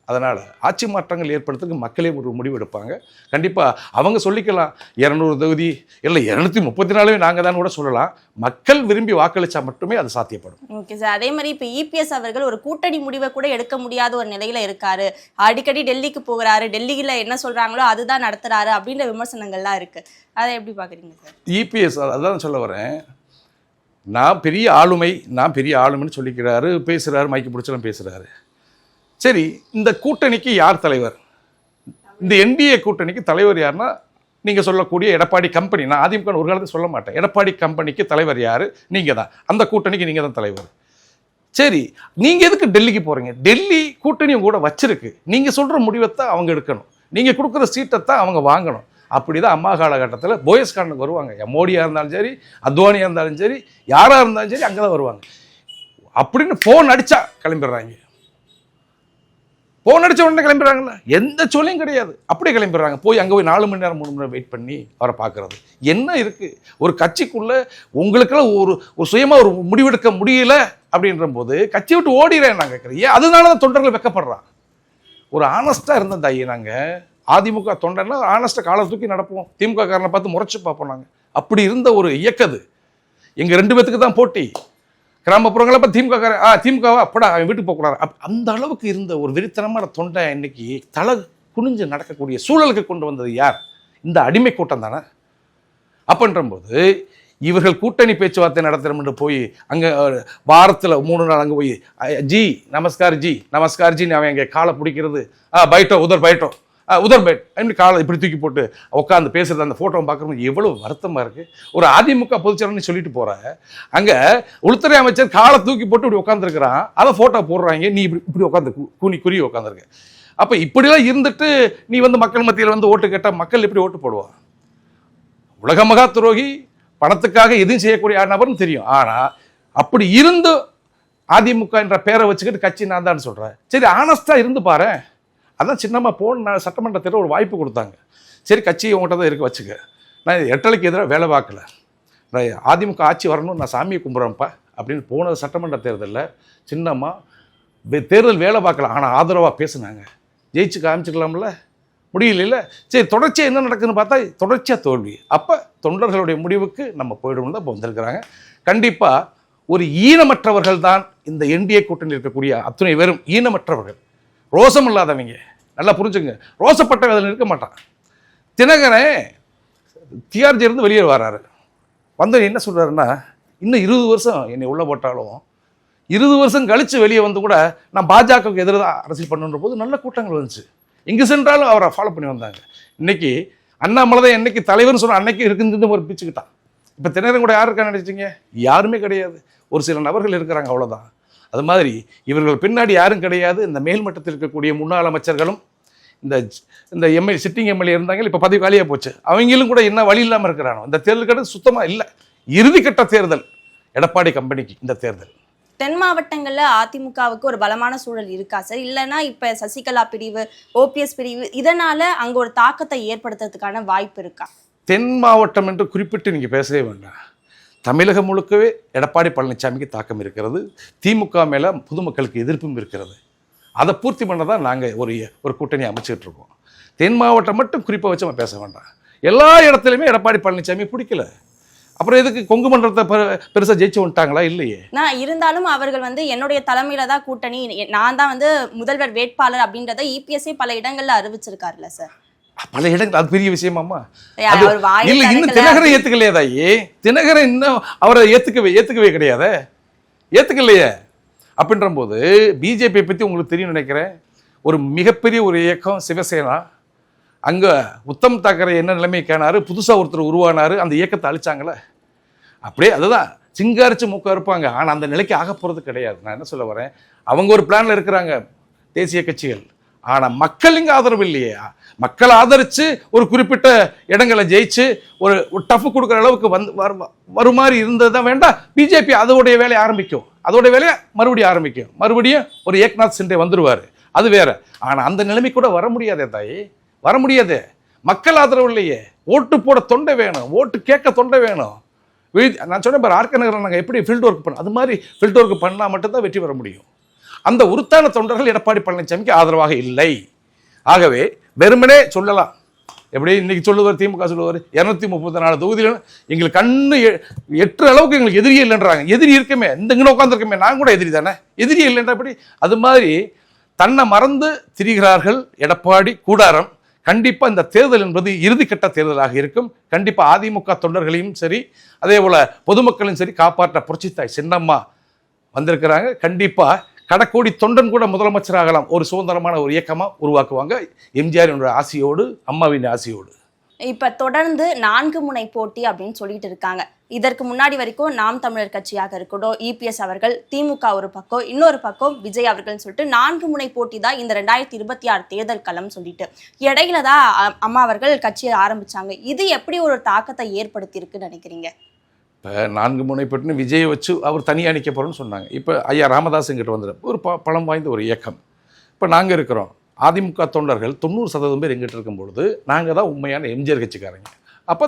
அதனால் ஆட்சி மாற்றங்கள் ஏற்படுறதுக்கு மக்களே ஒரு முடிவு எடுப்பாங்க. கண்டிப்பாக அவங்க சொல்லிக்கலாம் 200 தொகுதி இல்லை 234 நாங்கள் தான் கூட சொல்லலாம். மக்கள் விரும்பி வாக்களித்தா மட்டுமே அது சாத்தியப்படும். Okay sir. அதே மாதிரி இப்போ இபிஎஸ் அவர்கள் ஒரு கூட்டணி முடிவை கூட எடுக்க முடியாத ஒரு நிலையில இருக்காரு. அடிக்கடி டெல்லிக்கு போகிறாரு, டெல்லியில் என்ன சொல்கிறாங்களோ அதுதான் நடத்துகிறாரு அப்படின்ற விமர்சனங்கள்லாம் இருக்குது. அதை எப்படி பார்க்குறீங்க சார்? இபிஎஸ் அதான் சொல்ல வரேன். நான் பெரிய ஆளுமைன்னு சொல்லிக்கிறாரு, பேசுகிறாரு, மைக்கு பிடிச்சலாம் பேசுகிறாரு. சரி, இந்த கூட்டணிக்கு யார் தலைவர்? இந்த என்டிஏ கூட்டணிக்கு தலைவர் யாருன்னா நீங்கள் சொல்லக்கூடிய எடப்பாடி கம்பெனி. நான் அதிமுக ஒரு காலத்தில் சொல்ல மாட்டேன். எடப்பாடி கம்பெனிக்கு தலைவர் யார்? நீங்கள் தான். அந்த கூட்டணிக்கு நீங்கள் தான் தலைவர். சரி, நீங்கள் எதுக்கு டெல்லிக்கு போகிறீங்க? டெல்லி கூட்டணி கூட வச்சிருக்கு. நீங்கள் சொல்கிற முடிவைத்தான் அவங்க எடுக்கணும். நீங்கள் கொடுக்குற சீட்டை தான் அவங்க வாங்கணும். அப்படி தான் அம்மா காலகட்டத்தில் போயஸ்காரனுக்கு வருவாங்க. மோடியாக இருந்தாலும் சரி, அத்வானியாக இருந்தாலும் சரி, யாராக இருந்தாலும் சரி, அங்கே தான் வருவாங்க. அப்படின்னு ஃபோன் அடித்தா கிளம்பிடுறாங்க. ஃபோன் அடித்த உடனே கிளம்பிடுறாங்களா? எந்த சொல்லையும் கிடையாது, அப்படியே கிளம்பிடுறாங்க. போய் அங்கே போய் 4 மணி நேரம் 3 மணி நேரம் வெயிட் பண்ணி அவரை பார்க்குறது என்ன இருக்குது? ஒரு கட்சிக்குள்ளே உங்களுக்கெல்லாம் ஒரு சுயமாக ஒரு முடிவெடுக்க முடியல அப்படின்ற போது கட்சி விட்டு ஓடிறேன் நான் கேட்குறேன். ஏன்? அதனால தான் தொண்டர்கள் வெக்கப்படுறான். ஒரு ஆனஸ்ட்டாக இருந்த தாயி நாங்கள் அதிமுக தொண்டர்னா ஆனஸ்ட்டாக காலை தூக்கி நடப்போம். திமுக காரனை பார்த்து முறைச்சி பார்ப்போம் நாங்கள். அப்படி இருந்த ஒரு இயக்கது. எங்கள் 2 பேத்துக்கு தான் போட்டி. கிராமப்புறங்களை இப்போ திமுகவா அப்படா அவன் வீட்டுக்கு போகக்கூடாது. அந்த அளவுக்கு இருந்த ஒரு வெறித்தனமான தொண்டை இன்னைக்கு தலை குனிஞ்சு நடக்கக்கூடிய சூழலுக்கு கொண்டு வந்தது யார்? இந்த அடிமை கூட்டம் தானே. அப்பன்றபோது இவர்கள் கூட்டணி பேச்சுவார்த்தை நடத்துகிறோம் என்று போய் அங்கே வாரத்தில் 3 நாள் அங்கே போய் ஜி நமஸ்கார் ஜின்னு அவன் எங்கள் காலை பிடிக்கிறது, உதர் பைட் அப்படின்னு காலை இப்படி தூக்கி போட்டு உட்காந்து பேசுறது, அந்த ஃபோட்டோவை பார்க்குறது எவ்வளோ வருத்தமாக இருக்குது. ஒரு அதிமுக பொதுச்செயலாளர்னு சொல்லிட்டு போகிற அங்கே உள்துறை அமைச்சர் காலை தூக்கி போட்டு இப்படி உட்காந்துருக்கிறான். அதை ஃபோட்டோ போடுறாங்க. நீ இப்படி உட்காந்து குறுகி உட்காந்துருக்க. அப்போ இப்படிலாம் இருந்துட்டு நீ மக்கள் மத்தியில் ஓட்டு கேட்டால் மக்கள் எப்படி ஓட்டு போடுவான்? உலக மகா துரோகி, பணத்துக்காக எதுவும் செய்யக்கூடிய நபர்னு தெரியும். ஆனால் அப்படி இருந்து அதிமுக என்ற பேரை வச்சுக்கிட்டு கட்சி நான் தான் சொல்கிறேன். சரி, ஆனஸ்டாக இருந்து பாரு. அதான் சின்னம்மா போன சட்டமன்றத்தில் ஒரு வாய்ப்பு கொடுத்தாங்க. சரி, கட்சி உங்கள்கிட்ட தான் இருக்க வச்சுக்க. நான் எட்டலைக்கு எதிராக வேலை பார்க்கல. நான் அதிமுக ஆட்சி வரணும்னு நான் சாமியை கும்பிட்றேன்ப்பா அப்படின்னு போன சட்டமன்ற தேர்தலில் சின்னம்மா தேர்தல் வேலை பார்க்கல. ஆனால் ஆதரவாக பேசுனாங்க. ஜெயிச்சு காமிச்சிக்கலாம்ல, முடியல. சரி, தொடர்ச்சியாக என்ன நடக்குதுன்னு பார்த்தா தொடர்ச்சியாக தோல்வி. அப்போ தொண்டர்களுடைய முடிவுக்கு நம்ம போயிடணும் தான் இப்போ வந்திருக்கிறாங்க. கண்டிப்பாக ஒரு ஈனமற்றவர்கள் தான் இந்த என்டிஏ கூட்டணி இருக்கக்கூடிய அத்துணை பேரும் ஈனமற்றவர்கள், ரோசம் இல்லாதவங்க. நல்லா புரிஞ்சுங்க. ரோசப்பட்ட வேதனை இருக்க மாட்டான். தினகரன் டிஆர்ஜி இருந்து வெளியே வராரு. வந்து என்ன சொல்கிறாருன்னா, இன்னும் 20 வருஷம் என்னை உள்ளே போட்டாலும் 20 வருஷம் கழித்து வெளியே வந்து கூட நான் பாஜகவுக்கு எதிராக அரசியல் பண்ணுன்ற போது நல்ல கூட்டங்கள் வந்துச்சு. எங்கே சென்றாலும் அவரை ஃபாலோ பண்ணி வந்தாங்க. இன்னைக்கு அண்ணாமலை தான் என்னைக்கு தலைவர்னு சொன்ன அன்னைக்கு இருக்குன்னு ஒரு பிச்சுக்கிட்டான். இப்போ தினகரன் கூட யார் இருக்கான்னு நினைச்சிங்க? யாருமே கிடையாது. ஒரு சில நபர்கள் இருக்கிறாங்க, அவ்வளோதான். அது மாதிரி இவர்கள் பின்னாடி யாரும் கிடையாது. இந்த மேல்மட்டத்தில் இருக்கக்கூடிய முன்னாள் அமைச்சர்களும் இந்த எம்எல்ஏ சிட்டிங் எம்எல்ஏ இருந்தாங்க. இப்போ பதவி காலியாக போச்சு. அவங்களும் கூட என்ன வழி இல்லாமல் இருக்கிறானோ. இந்த தேர்தல் கட்ட சுத்தமாக இல்லை. இறுதிக்கட்ட தேர்தல் எடப்பாடி கம்பெனிக்கு இந்த தேர்தல். தென் மாவட்டங்களில் அதிமுகவுக்கு ஒரு பலமான சூழல் இருக்கா சார்? இல்லைன்னா இப்போ சசிகலா பிரிவு, ஓபிஎஸ் பிரிவு, இதனால் அங்கே ஒரு தாக்கத்தை ஏற்படுத்துறதுக்கான வாய்ப்பு இருக்கா? தென் மாவட்டம் என்று குறிப்பிட்டு நீங்கள் பேசவே வேண்டாம். தமிழகம் முழுக்கவே எடப்பாடி பழனிசாமிக்கு தாக்கம் இருக்கிறது. திமுக மேலே பொதுமக்களுக்கு எதிர்ப்பும் இருக்கிறது. அதை பூர்த்தி பண்ண தான் நாங்கள் ஒரு கூட்டணி அமைச்சிட்டு இருக்கோம். தென் மாவட்டம் மட்டும் குறிப்பாக வச்சு நம்ம பேச வேண்டாம். எல்லா இடத்துலையுமே எடப்பாடி பழனிசாமி பிடிக்கல. அப்புறம் எதுக்கு கொங்கு மண்டலத்தை பெருசாக ஜெயிச்சு வந்துட்டாங்களா? இல்லையே. நான் இருந்தாலும் அவர்கள் என்னுடைய தலைமையில தான் கூட்டணி, நான் தான் முதல்வர் வேட்பாளர் அப்படின்றத இபிஎஸ்ஏ பல இடங்கள்ல அறிவிச்சிருக்காருல்ல சார். பல இடங்கள். அது பெரிய விஷயமாம்மா? இல்ல, இன்னும் தினகரன் ஏத்துக்கலையே தாயி. தினகரன் இன்னும் அவரை ஏத்துக்கவே கிடையாது, ஏத்துக்கலையே. அப்படின்ற போது பிஜேபி பத்தி உங்களுக்கு தெரியும் நினைக்கிறேன். ஒரு மிகப்பெரிய ஒரு இயக்கம் சிவசேனா. அங்க உத்தம் தாக்கரே என்ன நிலைமை காணாரு, புதுசா ஒருத்தர் உருவானாரு, அந்த இயக்கத்தை அழிச்சாங்களே. அப்படியே அதுதான் சிங்காரிச்சு மூக்க இருப்பாங்க. ஆனா அந்த நிலைக்கு ஆக போறது கிடையாது. நான் என்ன சொல்ல வரேன், அவங்க ஒரு பிளான்ல இருக்கிறாங்க தேசிய கட்சிகள். ஆனால் மக்கள் இங்கே ஆதரவு இல்லையே. மக்கள் ஆதரித்து ஒரு குறிப்பிட்ட இடங்களை ஜெயிச்சு ஒரு டஃப் கொடுக்குற அளவுக்கு வருமாறு இருந்தது தான் வேண்டாம். பிஜேபி அதோடைய வேலையை ஆரம்பிக்கும், அதோடைய வேலையை மறுபடியும் ஒரு ஏக்நாத் சிண்டே வந்துடுவார், அது வேற. ஆனால் அந்த நிலைமை கூட வர முடியாதே தாயி, வர முடியாது. மக்கள் ஆதரவு இல்லையே. ஓட்டு போட தொண்டை வேணும், ஓட்டு கேட்க தொண்டை வேணும். நான் சொன்னேன் பாரு, ஆர்கே நகரில் நாங்கள் எப்படி ஃபீல்டு ஒர்க் பண்ணோம், அது மாதிரி ஃபீல்டு ஒர்க் பண்ணால் மட்டும்தான் வெற்றி பெற முடியும். அந்த உருத்தான தொண்டர்கள் எடப்பாடி பழனிசாமிக்கு ஆதரவாக இல்லை. ஆகவே வெறுமனே சொல்லலாம், எப்படி இன்னைக்கு சொல்லுவார் திமுக சொல்லுவார் 234 தொகுதியில் எங்களுக்கு கண்ணு எட்டுற அளவுக்கு எங்களுக்கு எதிரியே இல்லைன்றாங்க. எதிரி இருக்குமே, இந்த இங்கே உட்காந்துருக்கமே, நான் கூட எதிரி தானே, எதிரியே இல்லைன்றபடி அது மாதிரி தன்னை மறந்து திரிகிறார்கள் எடப்பாடி கூடாரம். கண்டிப்பாக இந்த தேர்தல் என்பது இறுதிக்கட்ட தேர்தலாக இருக்கும். கண்டிப்பாக அதிமுக தொண்டர்களையும் சரி, அதே போல் பொதுமக்களையும் சரி காப்பாற்ற புரட்சித்தாய் சின்னம்மா வந்திருக்கிறாங்க. கண்டிப்பாக கடக்கோடி தொண்டன் கூட முதலமைச்சராகலாம், ஒரு சுதந்திரமான ஒரு இயக்கமாக உருவாக்குவாங்க, எம்ஜிஆரினுடைய ஆசையோடு, அம்மாவின் ஆசையோடு. இப்ப தொடர்ந்து 4 முனை போட்டி அப்படின்னு சொல்லிட்டு இருக்காங்க. இதற்கு முன்னாடி வரைக்கும் நாம் தமிழர் கட்சியாக இருக்கட்டும், இபிஎஸ் அவர்கள், திமுக ஒரு பக்கம், இன்னொரு பக்கம் விஜய் அவர்கள் சொல்லிட்டு 4 முனை போட்டி தான் இந்த 2026 தேர்தல் களம் சொல்லிட்டு இடையில தான் அம்மா அவர்கள் கட்சியை ஆரம்பிச்சாங்க. இது எப்படி ஒரு தாக்கத்தை ஏற்படுத்தி இருக்குன்னு நினைக்கிறீங்க? இப்போ 4 முனை போட்டுன்னு விஜயை வச்சு அவர் தனியாக நிற்க போகிறோன்னு சொன்னாங்க. இப்போ ஐயா ராமதாஸுங்கிட்ட வந்துடும் ஒரு பலம் வாய்ந்த ஒரு இயக்கம். இப்போ நாங்கள் இருக்கிறோம், அதிமுக தொண்டர்கள் 90% பேர் எங்கிட்ட இருக்கும் பொழுது நாங்கள் தான் உண்மையான எம்ஜிஆர் கட்சிக்காரங்க. அப்போ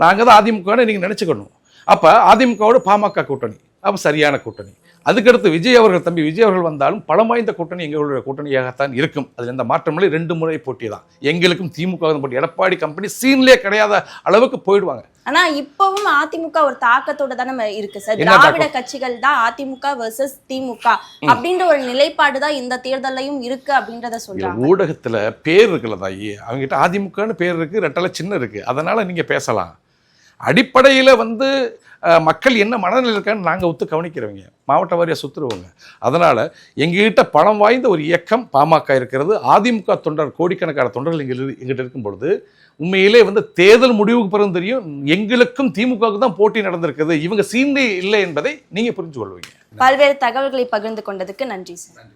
நாங்கள் தான் அதிமுகன்னு நீங்கள் நினச்சிக்கணும். அப்போ அதிமுகவோட பாமக கூட்டணி, அப்போ சரியான கூட்டணி. அதுக்கடுத்து விஜய் அவர்கள், தம்பி விஜய் அவர்கள் வந்தாலும் பலம் வாய்ந்த கூட்டணி எங்களுடைய கூட்டணியாகத்தான் இருக்கும். அதில் எந்த மாற்றமில்லை. 2 முறை போட்டி தான் எங்களுக்கும் திமுக போட்டி. எடப்பாடி கம்பெனி சீன்லேயே கிடையாத அளவுக்கு போயிடுவாங்க. ஆனா இப்பவும் அதிமுக ஒரு தாக்கத்தோட தானே இருக்கு சார். திராவிட கட்சிகள் தான் அதிமுக வெர்சஸ் திமுக அப்படின்ற ஒரு நிலைப்பாடு தான் இந்த தேர்தலையும் இருக்கு அப்படின்றத சொல்றாங்க. ஊடகத்துல பேர் இருக்குல்ல தாயி, அவங்ககிட்ட அதிமுகன்னு பேர் இருக்கு, ரெட்டலை சின்ன இருக்கு, அதனால நீங்க பேசலாம். அடிப்படையில மக்கள் என்ன மனநிலை இருக்கான்னு நாங்கள் ஒத்து கவனிக்கிறவங்க, மாவட்ட வாரியாக சுற்றுருவோங்க. அதனால் எங்ககிட்ட பலம் வாய்ந்த ஒரு இயக்கம் பாமக இருக்கிறது. அதிமுக தொண்டர், கோடிக்கணக்கான தொண்டர்கள் எங்கிட்ட இருக்கும் பொழுது உண்மையிலே தேர்தல் முடிவுக்கு பிறகு தெரியும் எங்களுக்கும் திமுகவுக்கு தான் போட்டி நடந்திருக்குது, இவங்க சீண்டே இல்லை என்பதை நீங்கள் புரிஞ்சு கொள்வீங்க. பல்வேறு தகவல்களை பகிர்ந்து கொண்டதுக்கு நன்றி சார்.